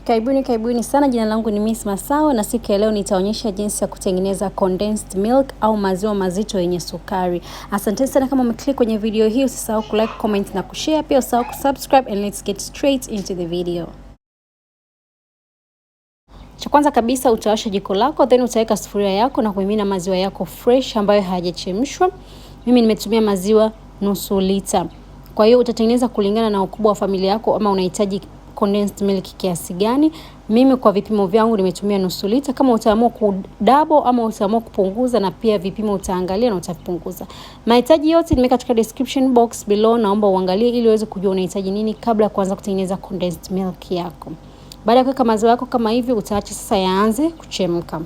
Karibuni sana, jina langu ni Miss Masao na siku ya leo nitaonyesha jinsi ya kutengeneza condensed milk au maziwa mazito yenye sukari. Asante sana kama umeclick kwenye video hii, usisahau kulike, comment na kushare, pia usisahau kusubscribe and let's get straight into the video. Cha kwanza kabisa utawasha jiko lako, then utaweka sufuria yako na kumimina maziwa yako fresh ambayo hayajachemshwa. Mimi nimetumia maziwa nusu lita. Kwa hiyo utatengeneza kulingana na ukubwa wa familia yako ama unahitaji condensed milk kiasi gani. Mimi kwa vipimo vyangu nimetumia nusu lita. Kama utaamua kudouble ama utaamua kupunguza, na pia vipimo utaangalia na utapunguza. Mahitaji yote nimeweka katika description box below, naomba uangalie ili uweze kujua unahitaji nini kabla ya kuanza kutengeneza condensed milk yako. Baada ya kuweka maziwa yako kama hivi, utaacha sasa yaanze kuchemka.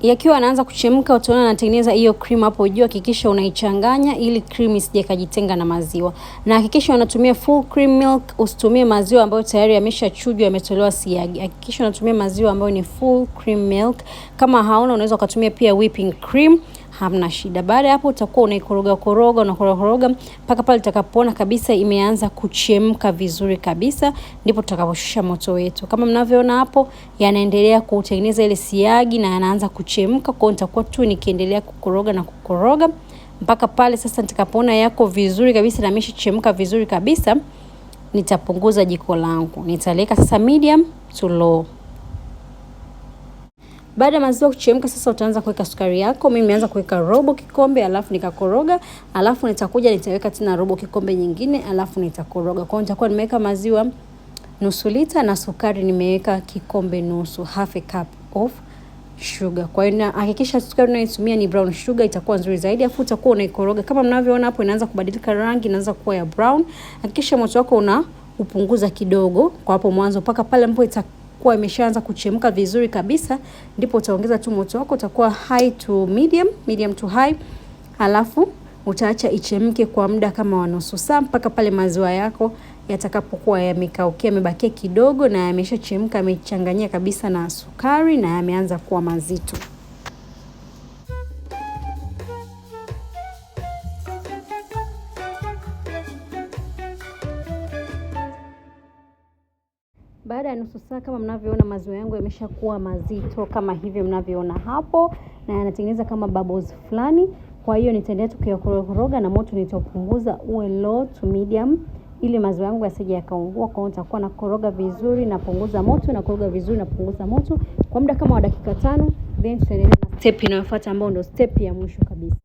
Yakiwa yanaanza kuchemka, utaona natengeneza hiyo cream hapo juu. Hakikisha unaichanganya ili cream isije kujitenga na maziwa. Na hakikisha unatumia full cream milk, usitumie maziwa ambayo tayari yameshachujwa, yametolewa siagi. Hakikisha unatumia maziwa ambayo ni full cream milk. Kama hauna, unaweza kutumia pia whipping cream, hamna shida. Baada hapo utakuwa unakoroga mpaka pale utakapoona kabisa imeanza kuchemka vizuri kabisa, ndipo tutakaposhusha moto wetu. Kama mnavyoona hapo, yanaendelea kutengeneza ile siagi na yanaanza kuchemka. Kwa hiyo nitakuwa tu nikiendelea kukoroga mpaka pale sasa nitakapoona yako vizuri kabisa na yameshachemka vizuri kabisa, nitapunguza jiko langu. Nitaleka sasa medium to low. Baada ya maziwa kuchemka sasa utaanza kuweka sukari yako. Mimi nimeanza kuweka robo kikombe, alafu nikakoroga, alafu nitakuja nitaweka tena robo kikombe nyingine, alafu nitakoroga. Kwa hiyo nitakuwa nimeweka maziwa nusu lita na sukari nimeweka kikombe nusu, half a cup of sugar. Kwa hiyo hakikisha sukari unayotumia ni brown sugar, itakuwa nzuri zaidi. Afu utakuwa unaikoroga. Kama mnavyoona hapo inaanza kubadilika rangi, inaanza kuwa ya brown. Hakikisha moto wako upunguza kidogo kwa hapo mwanzo mpaka pale ambapo kwa imeshaanza kuchemka vizuri kabisa, ndipo utaongeza tu moto wako. Utakuwa high to medium to high, alafu utaacha ichemke kwa muda kama wa nusu saa mpaka pale maziwa yako yatakapokuwa yamekaukia, yamebakia kidogo na yameshachemka, yamechanganyika kabisa na sukari na yameanza kuwa mazito. Baada ya nusu saa kama mnavyoona maziwa yangu yameshakuwa mazito kama hivi mnavyoona hapo, na yanatengeneza kama bubbles fulani. Kwa hiyo nitaendelea tukiyakoroga na moto nitapunguza uwe low to medium ili maziwa yangu yasije yakaungua. Kwa hiyo nitakuwa nakoroga vizuri na punguza moto, na koroga vizuri na punguza moto kwa muda kama wa dakika 5, then tutaendelea na step inayofuata ambayo ndio step ya mwisho kabisa.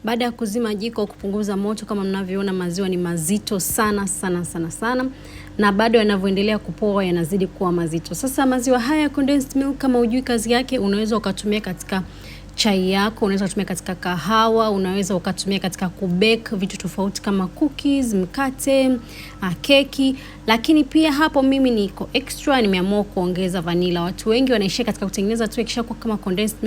Baada ya kuzima jiko, kupunguza moto, kama mnavyoona maziwa ni mazito sana. Na bado yanavyoendelea kupoa yanazidi kuwa mazito. Sasa maziwa haya condensed milk, kama hujui kazi yake, unaweza ukatumia katika chai yako, unaweza kutumia katika kahawa, unaweza ukatumia katika kubake vitu tofauti kama cookies, mkate, keki. Lakini pia hapo mimi niko extra, nimeamua kuongeza vanilla. Watu wengi wanaishia katika kutengeneza tu ikishakuwa kama condensed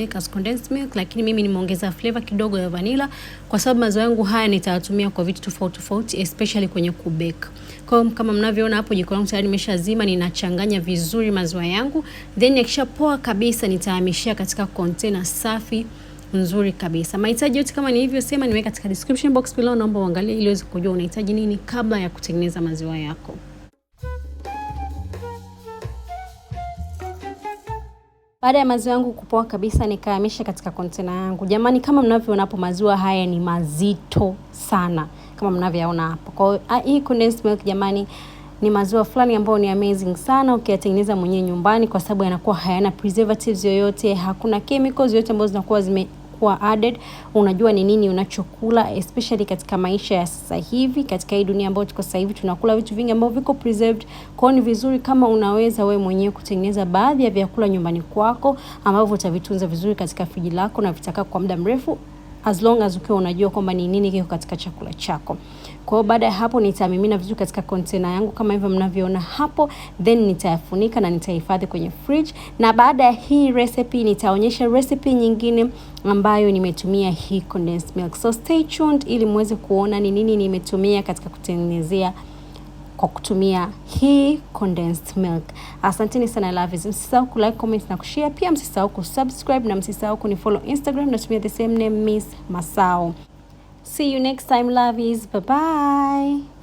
milk, lakini mimi nimeongeza flavor kidogo ya vanilla kwa sababu maziwa yangu haya nitayatumia kwa vitu tofauti especially kwenye kubake. Kwa hiyo kama mnavyoona hapo jiko langu tayari nimeshazima, ninachanganya vizuri maziwa yangu, then yakishapoa kabisa nitahamishia katika container safi nzuri kabisa. Mahitaji yote kama nilivyosema nimeweka katika description box below, naomba uangalie ili uweze kujua unahitaji nini kabla ya kutengeneza maziwa yako. Baada ya maziwa yangu kupoa kabisa, nikahamisha katika container yangu. Jamani, kama mnavyoona hapo maziwa haya ni mazito sana kama mnavyoona hapo. Kwa hiyo hii condensed milk jamani ni maziwa fulani ambayo ni amazing sana ukiyatengeneza mwenyewe nyumbani, kwa sababu yanakuwa hayana preservatives yoyote, hakuna chemicals yoyote ambazo zinakuwa zimekuwa added. Unajua ni nini unachokula, especially katika maisha ya sasa hivi, katika hii dunia ambayo tuko sasa hivi tunakula vitu vingi ambavyo viko preserved. Kwa hiyo ni vizuri kama unaweza wewe mwenyewe kutengeneza baadhi ya vyakula nyumbani kwako ambavyo utavitunza vizuri katika friji lako na vitakaa kwa muda mrefu, as long as ukiwa unajua kwamba ni nini kiko katika chakula chako. Kwa hiyo baada ya hapo nitamimina vizuri katika container yangu kama hivyo mnavyoona hapo, then nitayafunika na nitahifadhi kwenye fridge. Na baada ya hii recipe nitaonyesha recipe nyingine ambayo nimetumia hii condensed milk. So stay tuned ili muweze kuona ni nini nimetumia katika kutengenezea kwa kutumia hii condensed milk. Asanteni sana loves. Msisahau ku like, comment na kushare. Pia msisahau kusubscribe na msisahau kunifollow Instagram, natumia the same name Miss Masao. See you next time, lovies. Bye bye.